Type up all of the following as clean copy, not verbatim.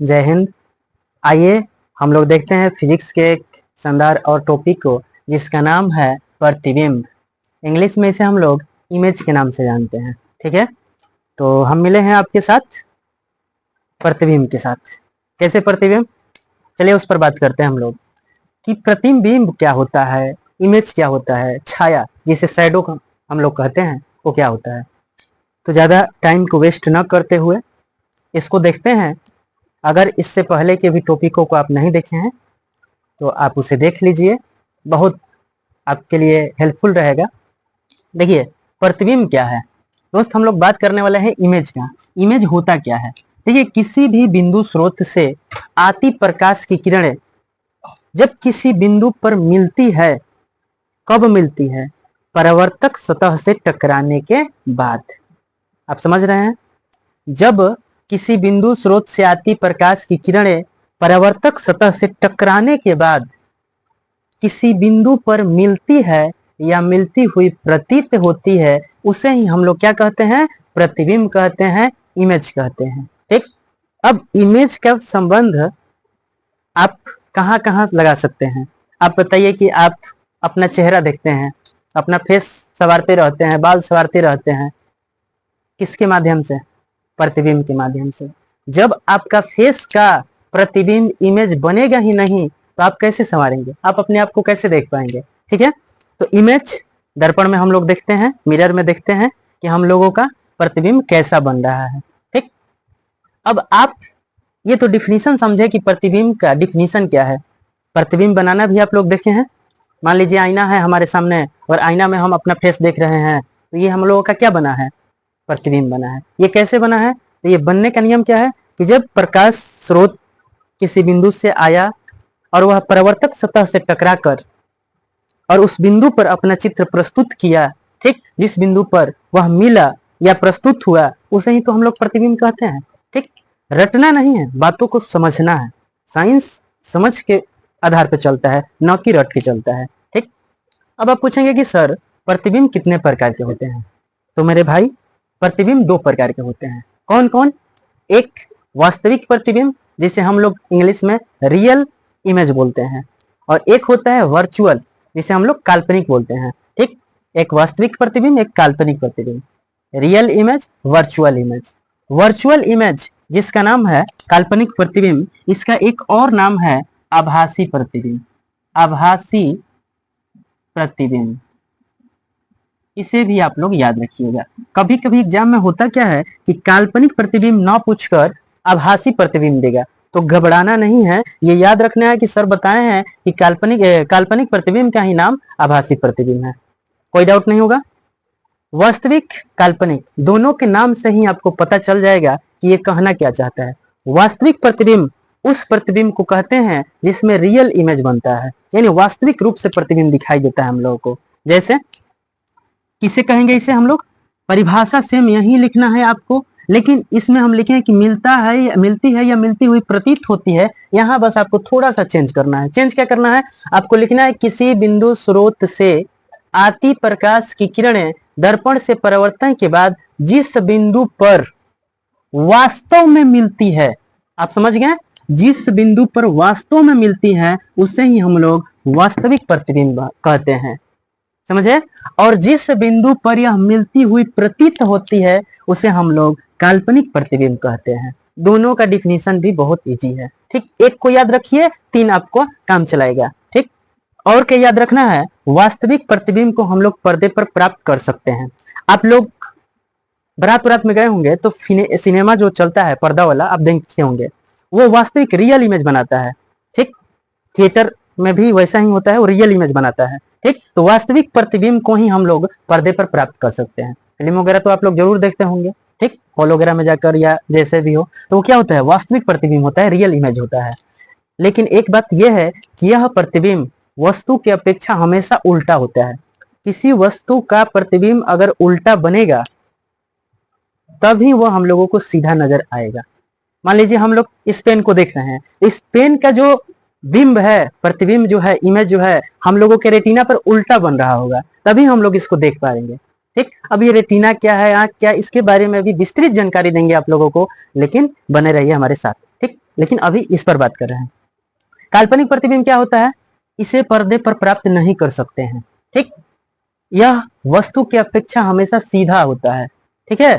जय हिंद। आइए हम लोग देखते हैं फिजिक्स के एक शानदार और टॉपिक को, जिसका नाम है प्रतिबिंब। इंग्लिश में इसे हम लोग इमेज के नाम से जानते हैं। ठीक है, तो हम मिले हैं आपके साथ प्रतिबिंब के साथ। कैसे प्रतिबिंब, चलिए उस पर बात करते हैं हम लोग कि प्रतिबिंब क्या होता है, इमेज क्या होता है, छाया जिसे शैडो हम लोग कहते हैं वो क्या होता है। तो ज़्यादा टाइम को वेस्ट न करते हुए इसको देखते हैं। अगर इससे पहले के भी टॉपिकों को आप नहीं देखे हैं तो आप उसे देख लीजिए, बहुत आपके लिए हेल्पफुल रहेगा। देखिए प्रतिबिंब क्या है दोस्त, हम लोग बात करने वाले हैं इमेज का। इमेज होता क्या है, देखिए किसी भी बिंदु स्रोत से आती प्रकाश की किरणें जब किसी बिंदु पर मिलती है, कब मिलती है, परावर्तक सतह से टकराने के बाद। आप समझ रहे हैं, जब किसी बिंदु स्रोत से आती प्रकाश की किरणें परावर्तक सतह से टकराने के बाद किसी बिंदु पर मिलती है या मिलती हुई प्रतीत होती है, उसे ही हम लोग क्या कहते हैं, प्रतिबिंब कहते हैं, इमेज कहते हैं। ठीक, अब इमेज का संबंध आप कहां कहां लगा सकते हैं। आप बताइए कि आप अपना चेहरा देखते हैं, अपना फेस संवारते रहते हैं, बाल संवारते रहते हैं, किसके माध्यम से, प्रतिबिंब के माध्यम से। जब आपका फेस का प्रतिबिंब इमेज बनेगा ही नहीं तो आप कैसे संवारेंगे, आप अपने आप को कैसे देख पाएंगे। ठीक है, तो इमेज दर्पण में हम लोग देखते हैं, मिरर में देखते हैं कि हम लोगों का प्रतिबिंब कैसा बन रहा है। ठीक, अब आप ये तो डिफिनीशन समझे कि प्रतिबिंब का डिफिनीशन क्या है। प्रतिबिंब बनाना भी आप लोग देखे हैं। मान लीजिए आईना है हमारे सामने और आईना में हम अपना फेस देख रहे हैं, तो ये हम लोगों का क्या बना है, प्रतिबिंब बना है। ये कैसे बना है, तो ये बनने का नियम क्या है कि जब प्रकाश स्रोत किसी बिंदु से आया और वह परावर्तक सतह से टकराकर और उस बिंदु पर अपना चित्र प्रस्तुत किया, ठीक, जिस बिंदु पर वह मिला या प्रस्तुत हुआ उसे ही तो हम लोग प्रतिबिंब कहते हैं। ठीक, रटना नहीं है, बातों को समझना है। साइंस समझ के आधार पर चलता है, न कि रट के चलता है। ठीक, अब आप पूछेंगे कि सर प्रतिबिंब कितने प्रकार के होते हैं, तो मेरे भाई प्रतिबिंब दो प्रकार के होते हैं। कौन कौन, एक वास्तविक प्रतिबिंब जिसे हम लोग इंग्लिश में रियल इमेज बोलते हैं, और एक होता है वर्चुअल जिसे हम लोग काल्पनिक बोलते हैं। ठीक, एक वास्तविक प्रतिबिंब, एक काल्पनिक प्रतिबिंब, real image, virtual image. Virtual image जिसका नाम है काल्पनिक प्रतिबिंब, इसका एक और नाम है आभासी प्रतिबिंब। आभासी प्रतिबिंब, इसे भी आप लोग याद रखिएगा। कभी कभी एग्जाम में होता क्या है कि काल्पनिक प्रतिबिंब ना पूछकर आभासी प्रतिबिंब देगा, तो घबराना नहीं है। ये याद रखना है कि सर बताए हैं कि काल्पनिक प्रतिबिंब का ही नाम आभासी प्रतिबिंब है। कोई डाउट नहीं होगा। वास्तविक काल्पनिक दोनों के नाम से ही आपको पता चल जाएगा कि ये कहना क्या चाहता है। वास्तविक प्रतिबिंब उस प्रतिबिंब को कहते हैं जिसमें रियल इमेज बनता है, यानी वास्तविक रूप से प्रतिबिंब दिखाई देता है हम लोगों को। जैसे किसे कहेंगे, इसे हम लोग, परिभाषा सेम यही लिखना है आपको, लेकिन इसमें हम लिखें कि मिलता है, मिलती है या मिलती हुई प्रतीत होती है। यहाँ बस आपको थोड़ा सा चेंज करना है। चेंज क्या करना है, आपको लिखना है किसी बिंदु स्रोत से आती प्रकाश की किरणें दर्पण से परावर्तन के बाद जिस बिंदु पर वास्तव में मिलती है, आप समझ गए, जिस बिंदु पर वास्तव में मिलती है उसे ही हम लोग वास्तविक प्रतिबिंब कहते हैं। समझे, और जिस बिंदु पर यह मिलती हुई प्रतीत होती है उसे हम लोग काल्पनिक प्रतिबिंब कहते हैं। दोनों का डिफिनीशन भी बहुत इजी है। ठीक, एक को याद रखिए, तीन आपको काम चलाएगा। ठीक, और क्या याद रखना है, वास्तविक प्रतिबिंब को हम लोग पर्दे पर प्राप्त कर सकते हैं। आप लोग बारात में गए होंगे तो सिनेमा जो चलता है पर्दा वाला, आप देखे होंगे, वो वास्तविक रियल इमेज बनाता है। ठीक, थिएटर में भी वैसा ही होता है, वो रियल इमेज बनाता है। ठीक, तो वास्तविक प्रतिबिंब को ही हम लोग पर्दे पर प्राप्त कर सकते हैं। फिल्म वगैरह तो आप लोग जरूर देखते होंगे, ठीक, हॉल वगैरह में जाकर या जैसे भी हो, तो वो क्या होता है, वास्तविक प्रतिबिंब होता है, रियल इमेज होता है। लेकिन एक बात यह है कि यह प्रतिबिंब वस्तु की अपेक्षा हमेशा उल्टा होता है। किसी वस्तु का प्रतिबिंब अगर उल्टा बनेगा तभी वह हम लोगों को सीधा नजर आएगा। मान लीजिए हम लोग इस पेन को देख रहे हैं, इस पेन का जो बिंब है, प्रतिबिंब जो है, इमेज जो है, हम लोगों के रेटिना पर उल्टा बन रहा होगा, तभी हम लोग इसको देख पाएंगे। ठीक, अब ये रेटिना क्या है, आंख क्या, इसके बारे में भी विस्तृत जानकारी देंगे आप लोगों को, लेकिन बने रहिए हमारे साथ। ठीक, लेकिन अभी इस पर बात कर रहे हैं। काल्पनिक प्रतिबिंब क्या होता है? इसे पर्दे पर प्राप्त नहीं कर सकते हैं, ठीक। यह वस्तु की अपेक्षा हमेशा सीधा होता है, ठीक है।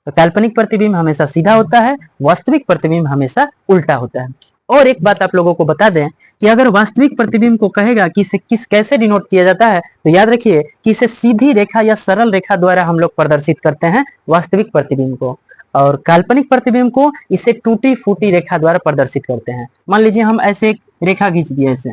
तो काल्पनिक प्रतिबिंब हमेशा सीधा होता है, वास्तविक प्रतिबिंब हमेशा उल्टा होता है। और एक बात आप लोगों को बता दें कि अगर वास्तविक प्रतिबिंब को कहेगा कि इसे कैसे डिनोट किया जाता है, तो याद रखिए कि इसे सीधी रेखा या सरल रेखा द्वारा हम लोग प्रदर्शित करते हैं वास्तविक प्रतिबिंब को, और काल्पनिक प्रतिबिंब को इसे टूटी फूटी रेखा द्वारा प्रदर्शित करते हैं। मान लीजिए हम ऐसे एक रेखा खींच दिए ऐसे,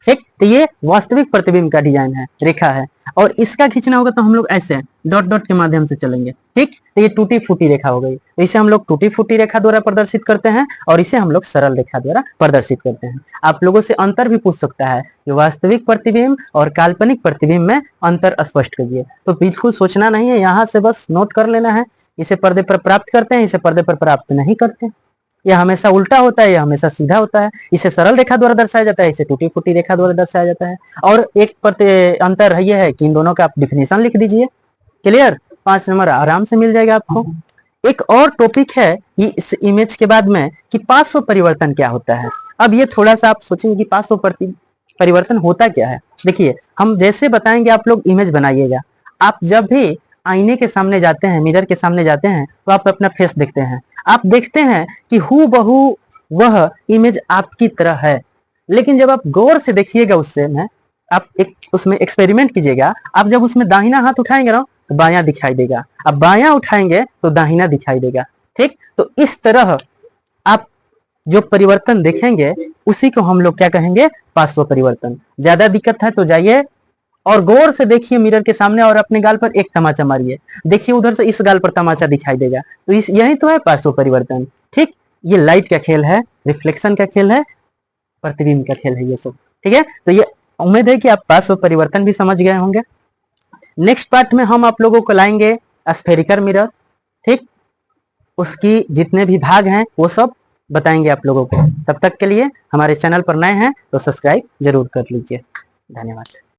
ठीक, तो ये वास्तविक प्रतिबिंब का डिजाइन है, रेखा है। और इसका खींचना होगा तो हम लोग ऐसे डॉट डॉट के माध्यम से चलेंगे, ठीक। तो ये टूटी फूटी रेखा हो गई, तो इसे हम लोग टूटी फूटी रेखा द्वारा प्रदर्शित करते हैं, और इसे हम लोग सरल रेखा द्वारा प्रदर्शित करते हैं। आप लोगों से अंतर भी पूछ सकता है कि वास्तविक प्रतिबिंब और काल्पनिक प्रतिबिंब में अंतर स्पष्ट करिए। तो बिल्कुल सोचना नहीं है, यहाँ से बस नोट कर लेना है। इसे पर्दे पर प्राप्त करते हैं, इसे पर्दे पर प्राप्त नहीं करते। यह हमेशा उल्टा होता है, यह हमेशा सीधा होता है। इसे सरल रेखा द्वारा दर्शाया जाता है, इसे टूटी फूटी रेखा द्वारा दर्शाया जाता है। और एक अंतर यह है कि इन दोनों का आप डिफिनेशन लिख दीजिए। क्लियर? 5 नंबर आराम से मिल जाएगा आपको। एक और टॉपिक है कि इस इमेज के बाद में कि 500 परिवर्तन क्या होता है। अब ये थोड़ा सा आप सोचेंगे कि 500 परिवर्तन होता क्या है। देखिए, हम जैसे बताएंगे आप लोग इमेज बनाइएगा। आप जब भी आईने के सामने जाते हैं, मिरर के सामने जाते हैं, तो आप अपना फेस देखते हैं। आप देखते हैं कि हूबहू वह इमेज आपकी तरह है, लेकिन जब आप गौर से देखिएगा उससे में, आप एक उसमें एक्सपेरिमेंट कीजिएगा। आप जब उसमें दाहिना हाथ उठाएंगे ना, तो बायां दिखाई देगा, अब बायां उठाएंगे तो दाहिना दिखाई देगा, ठीक। तो इस तरह आप जो परिवर्तन देखेंगे उसी को हम लोग क्या कहेंगे? 500 परिवर्तन। ज्यादा दिक्कत है तो जाइए और गौर से देखिए मिरर के सामने, और अपने गाल पर एक तमाचा मारिए। देखिए उधर से इस गाल पर तमाचा दिखाई देगा, तो इस यही तो है 500 परिवर्तन, ठीक। ये लाइट का खेल है, रिफ्लेक्शन का खेल है, प्रतिबिंब का खेल है ये सब, ठीक है। तो ये उम्मीद है कि आप 500 परिवर्तन भी समझ गए होंगे। नेक्स्ट पार्ट में हम आप लोगों को लाएंगे स्फेरिकल मिरर, ठीक। उसकी जितने भी भाग हैं वो सब बताएंगे आप लोगों को। तब तक के लिए हमारे चैनल पर नए हैं तो सब्सक्राइब जरूर कर लीजिए। धन्यवाद।